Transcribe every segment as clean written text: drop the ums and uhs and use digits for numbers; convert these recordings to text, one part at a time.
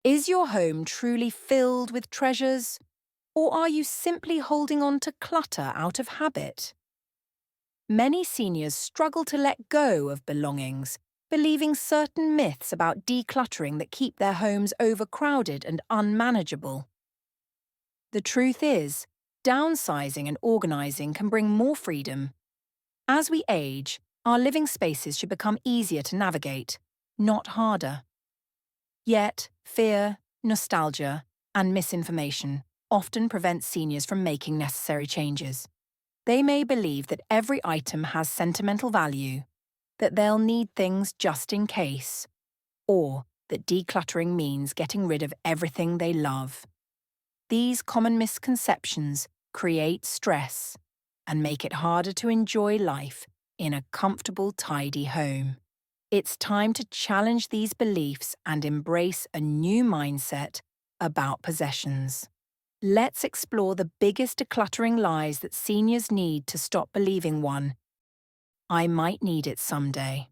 Is your home truly filled with treasures, or are you simply holding on to clutter out of habit? Many seniors struggle to let go of belongings, believing certain myths about decluttering that keep their homes overcrowded and unmanageable. The truth is, downsizing and organising can bring more freedom. As we age, our living spaces should become easier to navigate, not harder. Yet, fear, nostalgia, and misinformation often prevent seniors from making necessary changes. They may believe that every item has sentimental value, that they'll need things just in case, or that decluttering means getting rid of everything they love. These common misconceptions create stress and make it harder to enjoy life in a comfortable, tidy home. It's time to challenge these beliefs and embrace a new mindset about possessions. Let's explore the biggest decluttering lies that seniors need to stop believing. 1. I might need it someday.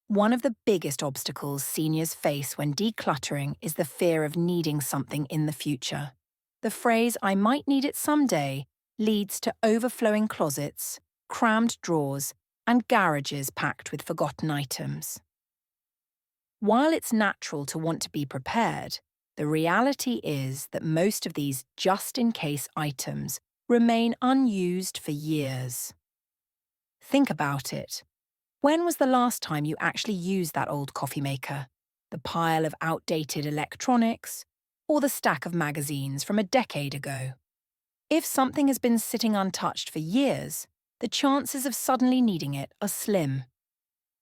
One of the biggest obstacles seniors face when decluttering is the fear of needing something in the future. The phrase, I might need it someday, leads to overflowing closets, crammed drawers, and garages packed with forgotten items. While it's natural to want to be prepared, the reality is that most of these just-in-case items remain unused for years. Think about it. When was the last time you actually used that old coffee maker, the pile of outdated electronics, or the stack of magazines from a decade ago? If something has been sitting untouched for years, the chances of suddenly needing it are slim.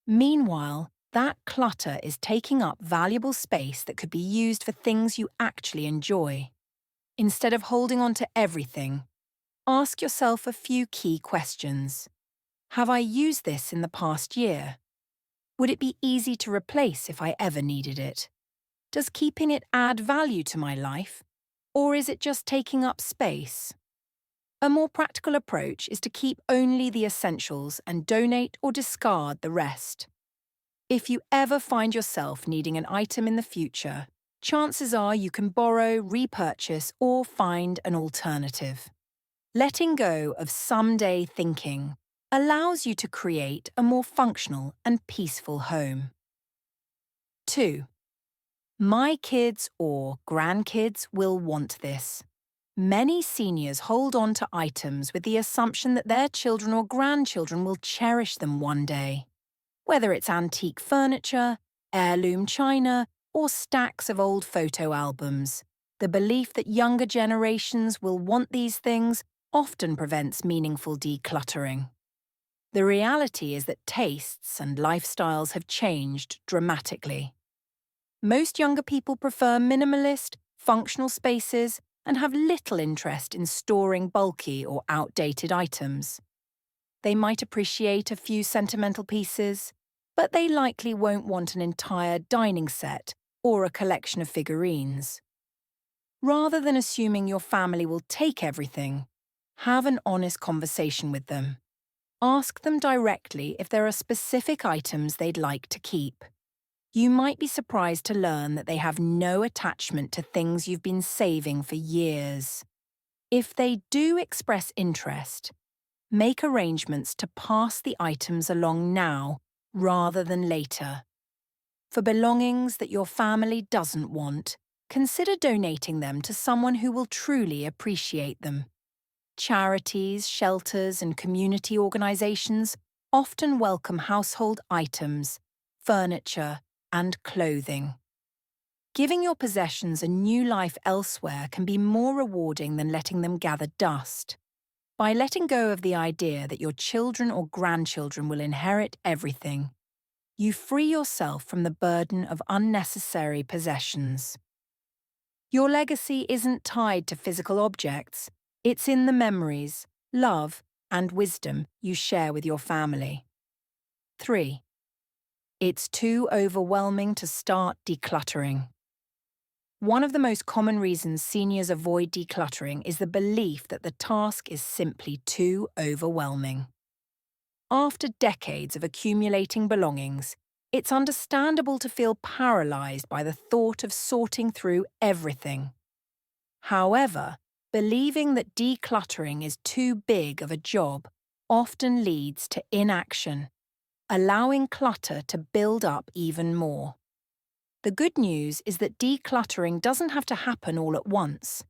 Meanwhile, that clutter is taking up valuable space that could be used for things you actually enjoy. Instead of holding on to everything, ask yourself a few key questions. Have I used this in the past year? Would it be easy to replace if I ever needed it? Does keeping it add value to my life, or is it just taking up space? A more practical approach is to keep only the essentials and donate or discard the rest. If you ever find yourself needing an item in the future, chances are you can borrow, repurchase, or find an alternative. Letting go of someday thinking allows you to create a more functional and peaceful home. 2. My kids or grandkids will want this. Many seniors hold on to items with the assumption that their children or grandchildren will cherish them one day. Whether it's antique furniture, heirloom china, or stacks of old photo albums, the belief that younger generations will want these things often prevents meaningful decluttering. The reality is that tastes and lifestyles have changed dramatically. Most younger people prefer minimalist, functional spaces and have little interest in storing bulky or outdated items. They might appreciate a few sentimental pieces, but they likely won't want an entire dining set or a collection of figurines. Rather than assuming your family will take everything, have an honest conversation with them. Ask them directly if there are specific items they'd like to keep. You might be surprised to learn that they have no attachment to things you've been saving for years. If they do express interest, make arrangements to pass the items along now rather than later. For belongings that your family doesn't want, consider donating them to someone who will truly appreciate them. Charities, shelters, and community organisations often welcome household items, furniture, and clothing. Giving your possessions a new life elsewhere can be more rewarding than letting them gather dust. By letting go of the idea that your children or grandchildren will inherit everything, you free yourself from the burden of unnecessary possessions. Your legacy isn't tied to physical objects, it's in the memories, love, and wisdom you share with your family. 3. It's too overwhelming to start decluttering. One of the most common reasons seniors avoid decluttering is the belief that the task is simply too overwhelming. After decades of accumulating belongings, It's understandable to feel paralyzed by the thought of sorting through everything. However, believing that decluttering is too big of a job often leads to inaction, allowing clutter to build up even more. The good news is that decluttering doesn't have to happen all at once.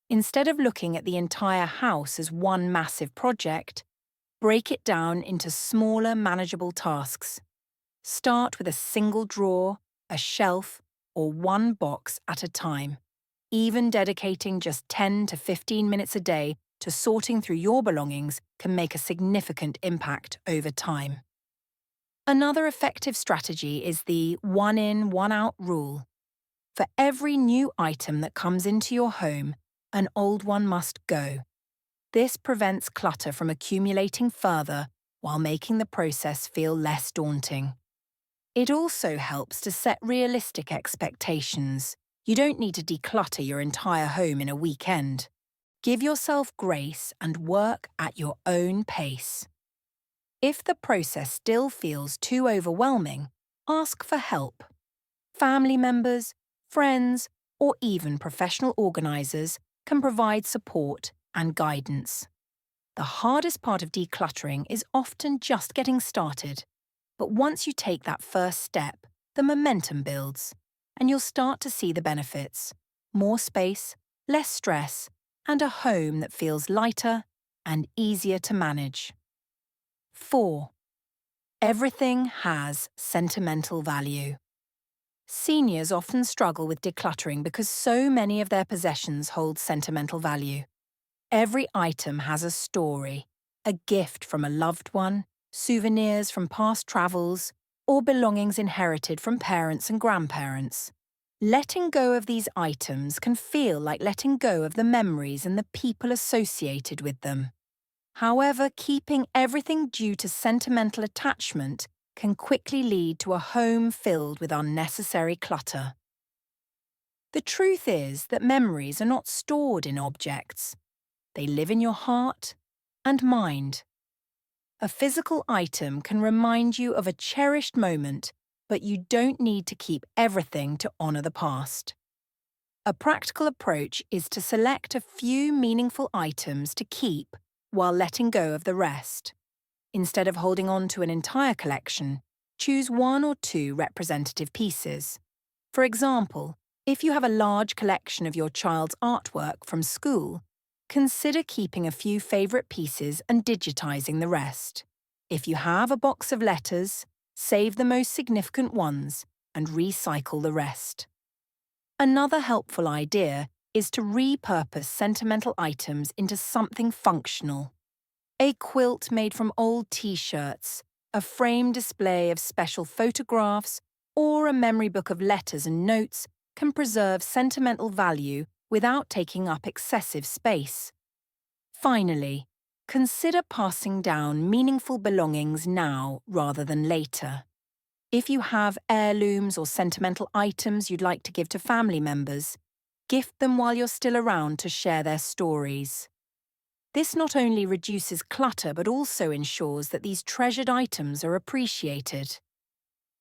Instead of looking at the entire house as one massive project, break it down into smaller, manageable tasks. Start with a single drawer, a shelf, or one box at a time. Even dedicating just 10 to 15 minutes a day to sorting through your belongings can make a significant impact over time. Another effective strategy is the one in, one out rule. For every new item that comes into your home, an old one must go. This prevents clutter from accumulating further while making the process feel less daunting. It also helps to set realistic expectations. You don't need to declutter your entire home in a weekend. Give yourself grace and work at your own pace. If the process still feels too overwhelming, ask for help. Family members, friends, or even professional organisers can provide support and guidance. The hardest part of decluttering is often just getting started. But once you take that first step, the momentum builds, and you'll start to see the benefits. More space, less stress, and a home that feels lighter and easier to manage. 4. Everything has sentimental value. Seniors often struggle with decluttering because so many of their possessions hold sentimental value. Every item has a story, a gift from a loved one, souvenirs from past travels, or belongings inherited from parents and grandparents. Letting go of these items can feel like letting go of the memories and the people associated with them. However, keeping everything due to sentimental attachment can quickly lead to a home filled with unnecessary clutter. The truth is that memories are not stored in objects. They live in your heart and mind. A physical item can remind you of a cherished moment, but you don't need to keep everything to honour the past. A practical approach is to select a few meaningful items to keep while letting go of the rest. Instead of holding on to an entire collection, choose one or two representative pieces. For example, if you have a large collection of your child's artwork from school, consider keeping a few favourite pieces and digitising the rest. If you have a box of letters, save the most significant ones and recycle the rest. Another helpful idea is to repurpose sentimental items into something functional. A quilt made from old t-shirts, a framed display of special photographs, or a memory book of letters and notes can preserve sentimental value without taking up excessive space. Finally, consider passing down meaningful belongings now rather than later. If you have heirlooms or sentimental items you'd like to give to family members, gift them while you're still around to share their stories. This not only reduces clutter but also ensures that these treasured items are appreciated.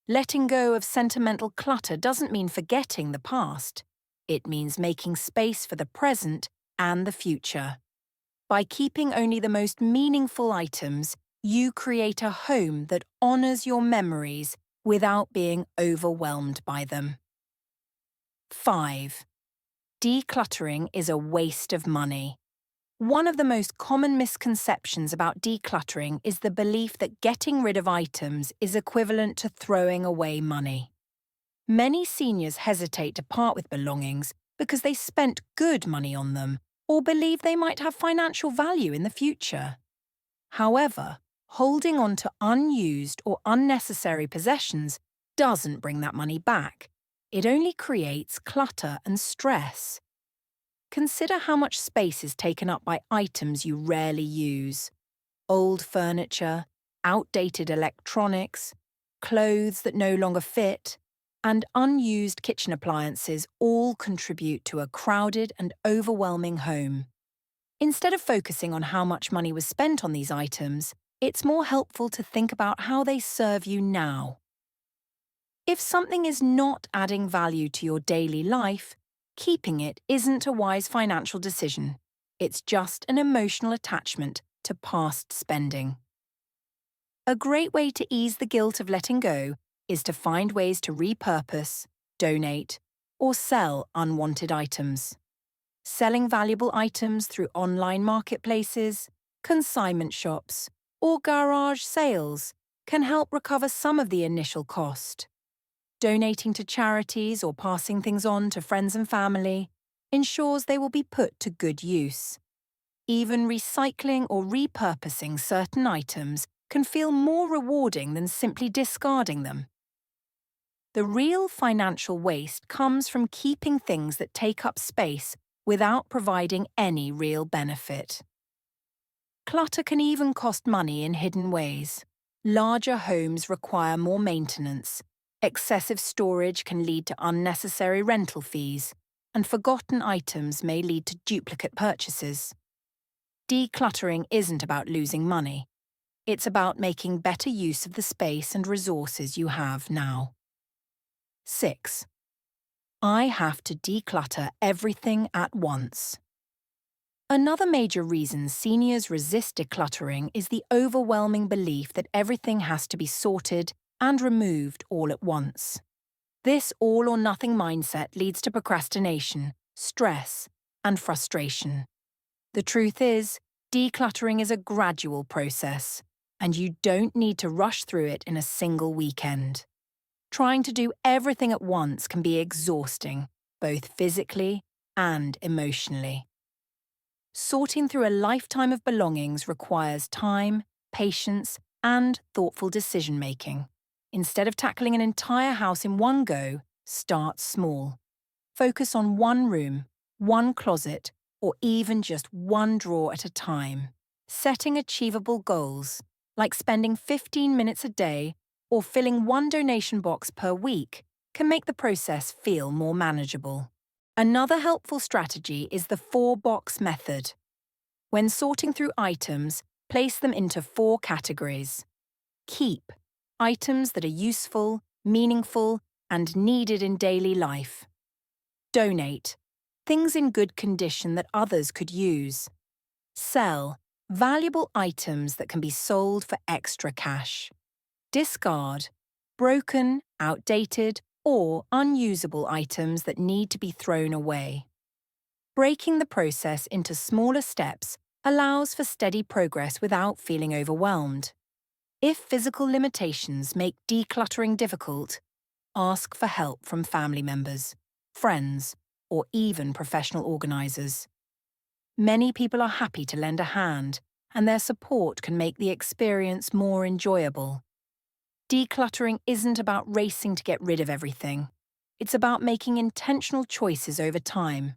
Letting go of sentimental clutter doesn't mean forgetting the past. It means making space for the present and the future. By keeping only the most meaningful items, you create a home that honours your memories without being overwhelmed by them. 5. Decluttering is a waste of money. One of the most common misconceptions about decluttering is the belief that getting rid of items is equivalent to throwing away money. Many seniors hesitate to part with belongings because they spent good money on them or believe they might have financial value in the future. However, holding on to unused or unnecessary possessions doesn't bring that money back. It only creates clutter and stress. Consider how much space is taken up by items you rarely use. Old furniture, outdated electronics, clothes that no longer fit, and unused kitchen appliances all contribute to a crowded and overwhelming home. Instead of focusing on how much money was spent on these items, it's more helpful to think about how they serve you now. If something is not adding value to your daily life, keeping it isn't a wise financial decision. It's just an emotional attachment to past spending. A great way to ease the guilt of letting go is to find ways to repurpose, donate, or sell unwanted items. Selling valuable items through online marketplaces, consignment shops, or garage sales can help recover some of the initial cost. Donating to charities or passing things on to friends and family ensures they will be put to good use. Even recycling or repurposing certain items can feel more rewarding than simply discarding them. The real financial waste comes from keeping things that take up space without providing any real benefit. Clutter can even cost money in hidden ways. Larger homes require more maintenance, excessive storage can lead to unnecessary rental fees, and forgotten items may lead to duplicate purchases. Decluttering isn't about losing money. It's about making better use of the space and resources you have now. 6. I have to declutter everything at once. Another major reason seniors resist decluttering is the overwhelming belief that everything has to be sorted and removed all at once. This all-or-nothing mindset leads to procrastination, stress, and frustration. The truth is, decluttering is a gradual process, and you don't need to rush through it in a single weekend. Trying to do everything at once can be exhausting, both physically and emotionally. Sorting through a lifetime of belongings requires time, patience, and thoughtful decision-making. Instead of tackling an entire house in one go, start small. Focus on one room, one closet, or even just one drawer at a time. Setting achievable goals, like spending 15 minutes a day or filling one donation box per week, can make the process feel more manageable. Another helpful strategy is the 4-box method. When sorting through items, place them into 4 categories. Keep, items that are useful, meaningful, and needed in daily life. Donate, things in good condition that others could use. Sell, valuable items that can be sold for extra cash. Discard, broken, outdated, or unusable items that need to be thrown away. Breaking the process into smaller steps allows for steady progress without feeling overwhelmed. If physical limitations make decluttering difficult, ask for help from family members, friends, or even professional organisers. Many people are happy to lend a hand, and their support can make the experience more enjoyable. Decluttering isn't about racing to get rid of everything. It's about making intentional choices over time.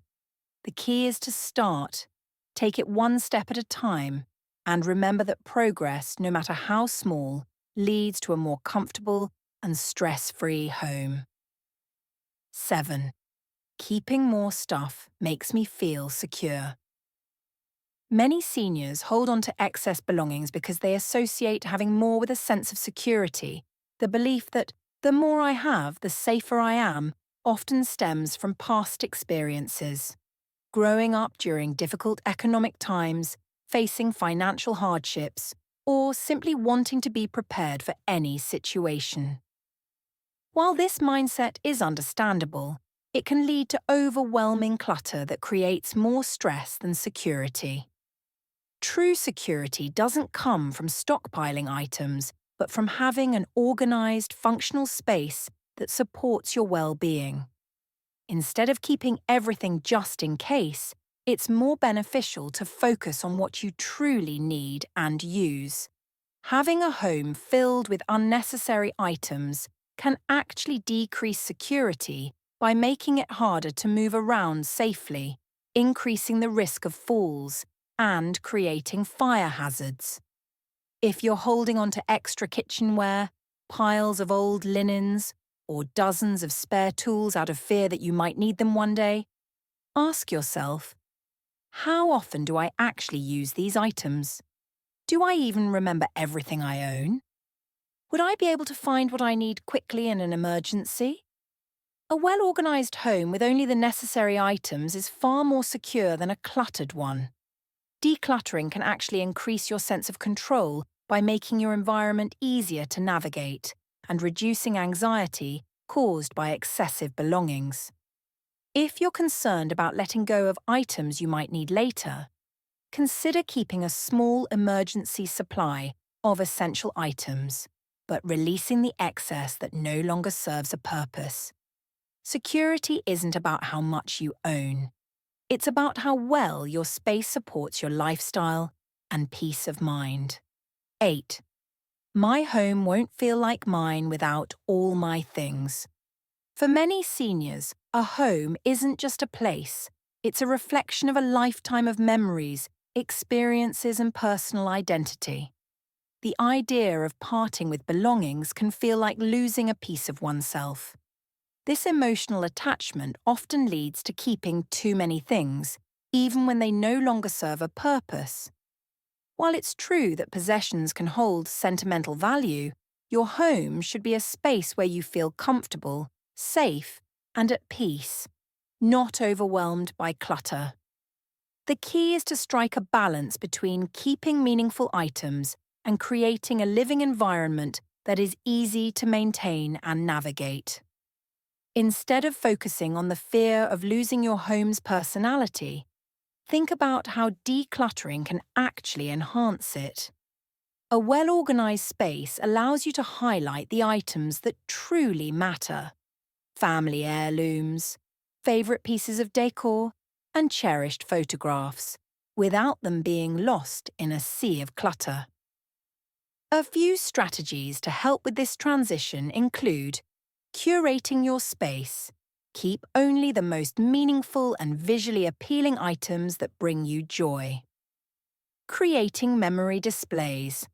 The key is to start, take it one step at a time, and remember that progress, no matter how small, leads to a more comfortable and stress-free home. 7. Keeping more stuff makes me feel secure. Many seniors hold on to excess belongings because they associate having more with a sense of security. The belief that the more I have, the safer I am, often stems from past experiences. Growing up during difficult economic times, facing financial hardships, or simply wanting to be prepared for any situation. While this mindset is understandable, it can lead to overwhelming clutter that creates more stress than security. True security doesn't come from stockpiling items, but from having an organised, functional space that supports your well-being. Instead of keeping everything just in case, it's more beneficial to focus on what you truly need and use. Having a home filled with unnecessary items can actually decrease security by making it harder to move around safely, increasing the risk of falls, and creating fire hazards. If you're holding on to extra kitchenware, piles of old linens, or dozens of spare tools out of fear that you might need them one day, ask yourself, how often do I actually use these items? Do I even remember everything I own? Would I be able to find what I need quickly in an emergency? A well-organized home with only the necessary items is far more secure than a cluttered one. Decluttering can actually increase your sense of control by making your environment easier to navigate and reducing anxiety caused by excessive belongings. If you're concerned about letting go of items you might need later, consider keeping a small emergency supply of essential items, but releasing the excess that no longer serves a purpose. Security isn't about how much you own. It's about how well your space supports your lifestyle and peace of mind. 8. My home won't feel like mine without all my things. For many seniors, a home isn't just a place. It's a reflection of a lifetime of memories, experiences, and personal identity. The idea of parting with belongings can feel like losing a piece of oneself. This emotional attachment often leads to keeping too many things, even when they no longer serve a purpose. While it's true that possessions can hold sentimental value, your home should be a space where you feel comfortable, safe, and at peace, not overwhelmed by clutter. The key is to strike a balance between keeping meaningful items and creating a living environment that is easy to maintain and navigate. Instead of focusing on the fear of losing your home's personality, think about how decluttering can actually enhance it. A well-organized space allows you to highlight the items that truly matter: family heirlooms, favorite pieces of decor, and cherished photographs, without them being lost in a sea of clutter. A few strategies to help with this transition include curating your space. Keep only the most meaningful and visually appealing items that bring you joy. Creating memory displays.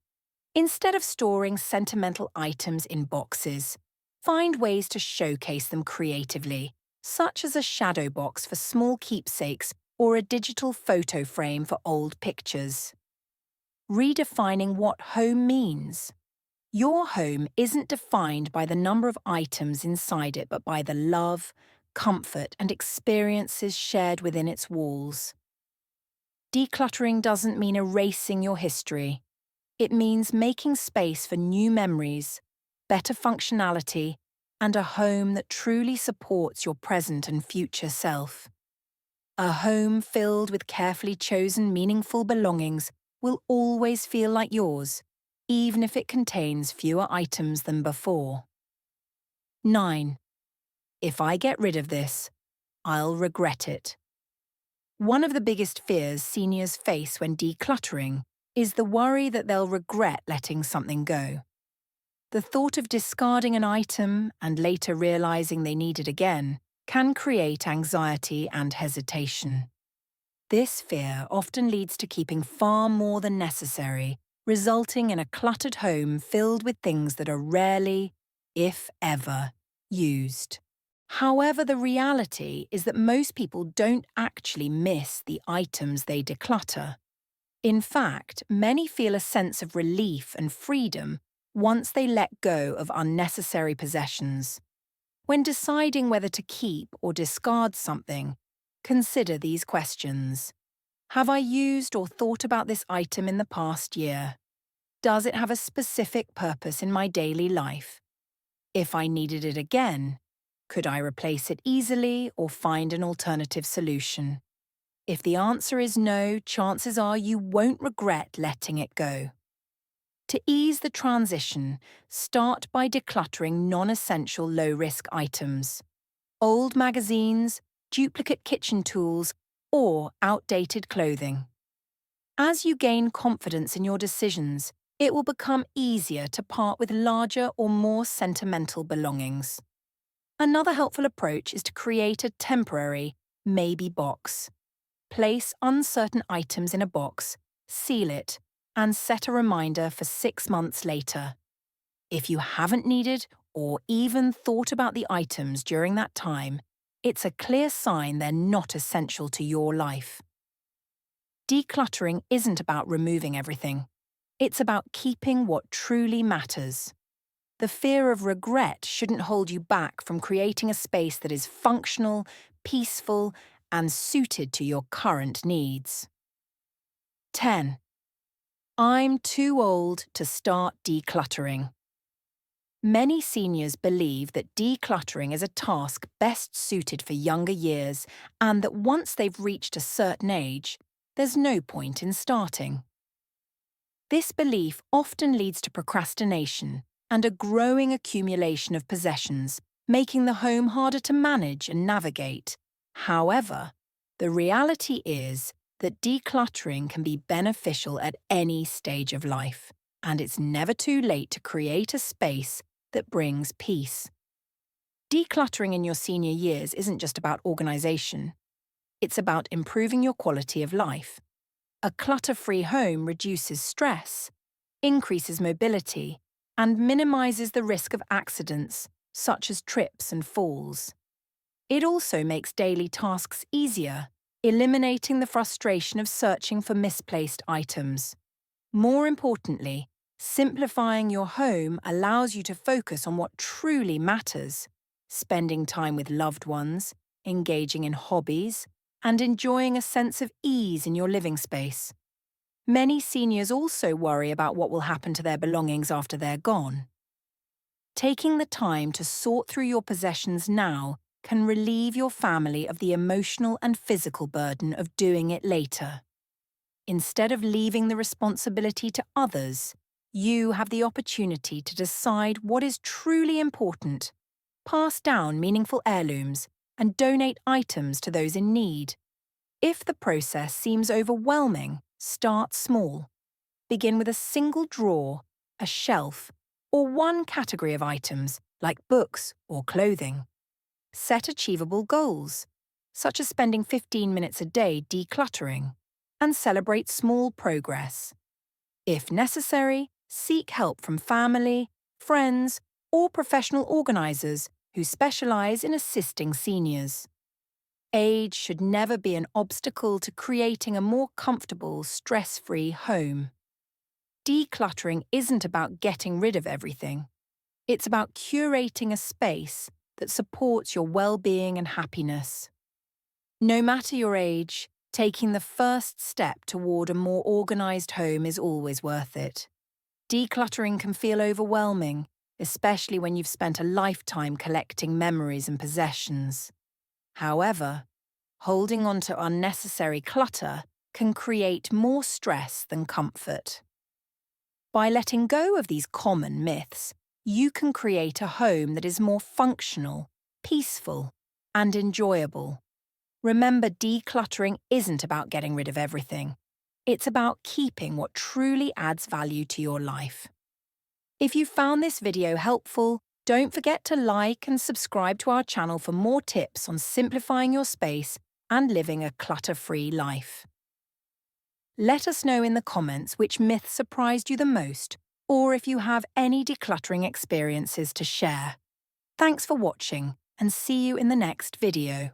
Instead of storing sentimental items in boxes, find ways to showcase them creatively, such as a shadow box for small keepsakes or a digital photo frame for old pictures. Redefining what home means. Your home isn't defined by the number of items inside it, but by the love, comfort, and experiences shared within its walls. Decluttering doesn't mean erasing your history. It means making space for new memories, better functionality, and a home that truly supports your present and future self. A home filled with carefully chosen, meaningful belongings will always feel like yours, even if it contains fewer items than before. 9. If I get rid of this, I'll regret it. One of the biggest fears seniors face when decluttering is the worry that they'll regret letting something go. The thought of discarding an item and later realizing they need it again can create anxiety and hesitation. This fear often leads to keeping far more than necessary, resulting in a cluttered home filled with things that are rarely, if ever, used. However, the reality is that most people don't actually miss the items they declutter. In fact, many feel a sense of relief and freedom once they let go of unnecessary possessions. When deciding whether to keep or discard something, consider these questions. Have I used or thought about this item in the past year? Does it have a specific purpose in my daily life? If I needed it again, could I replace it easily or find an alternative solution? If the answer is no, chances are you won't regret letting it go. To ease the transition, start by decluttering non-essential low-risk items. Old magazines, duplicate kitchen tools, or outdated clothing. As you gain confidence in your decisions, it will become easier to part with larger or more sentimental belongings. Another helpful approach is to create a temporary maybe box. Place uncertain items in a box, seal it, and set a reminder for 6 months later. If you haven't needed or even thought about the items during that time, it's a clear sign they're not essential to your life. Decluttering isn't about removing everything. It's about keeping what truly matters. the fear of regret shouldn't hold you back from creating a space that is functional, peaceful, and suited to your current needs. 10. I'm too old to start decluttering. Many seniors believe that decluttering is a task best suited for younger years and that once they've reached a certain age, there's no point in starting. This belief often leads to procrastination and a growing accumulation of possessions, making the home harder to manage and navigate. However, the reality is that decluttering can be beneficial at any stage of life, and it's never too late to create a space that brings peace. Decluttering in your senior years isn't just about organisation. It's about improving your quality of life. A clutter-free home reduces stress, increases mobility, and minimises the risk of accidents, such as trips and falls. It also makes daily tasks easier, eliminating the frustration of searching for misplaced items. More importantly, simplifying your home allows you to focus on what truly matters, spending time with loved ones, engaging in hobbies, and enjoying a sense of ease in your living space. Many seniors also worry about what will happen to their belongings after they're gone. Taking the time to sort through your possessions now can relieve your family of the emotional and physical burden of doing it later. Instead of leaving the responsibility to others, you have the opportunity to decide what is truly important, pass down meaningful heirlooms, and donate items to those in need. If the process seems overwhelming, start small. Begin with a single drawer, a shelf, or one category of items, like books or clothing. Set achievable goals, such as spending 15 minutes a day decluttering, and celebrate small progress. If necessary, seek help from family, friends, or professional organisers who specialise in assisting seniors. Age should never be an obstacle to creating a more comfortable, stress-free home. Decluttering isn't about getting rid of everything. It's about curating a space that supports your well-being and happiness. No matter your age, taking the first step toward a more organised home is always worth it. Decluttering can feel overwhelming, especially when you've spent a lifetime collecting memories and possessions. However, holding on to unnecessary clutter can create more stress than comfort. By letting go of these common myths, you can create a home that is more functional, peaceful, and enjoyable. Remember, decluttering isn't about getting rid of everything. It's about keeping what truly adds value to your life. If you found this video helpful, don't forget to like and subscribe to our channel for more tips on simplifying your space and living a clutter-free life. Let us know in the comments which myth surprised you the most, or if you have any decluttering experiences to share. Thanks for watching, and see you in the next video.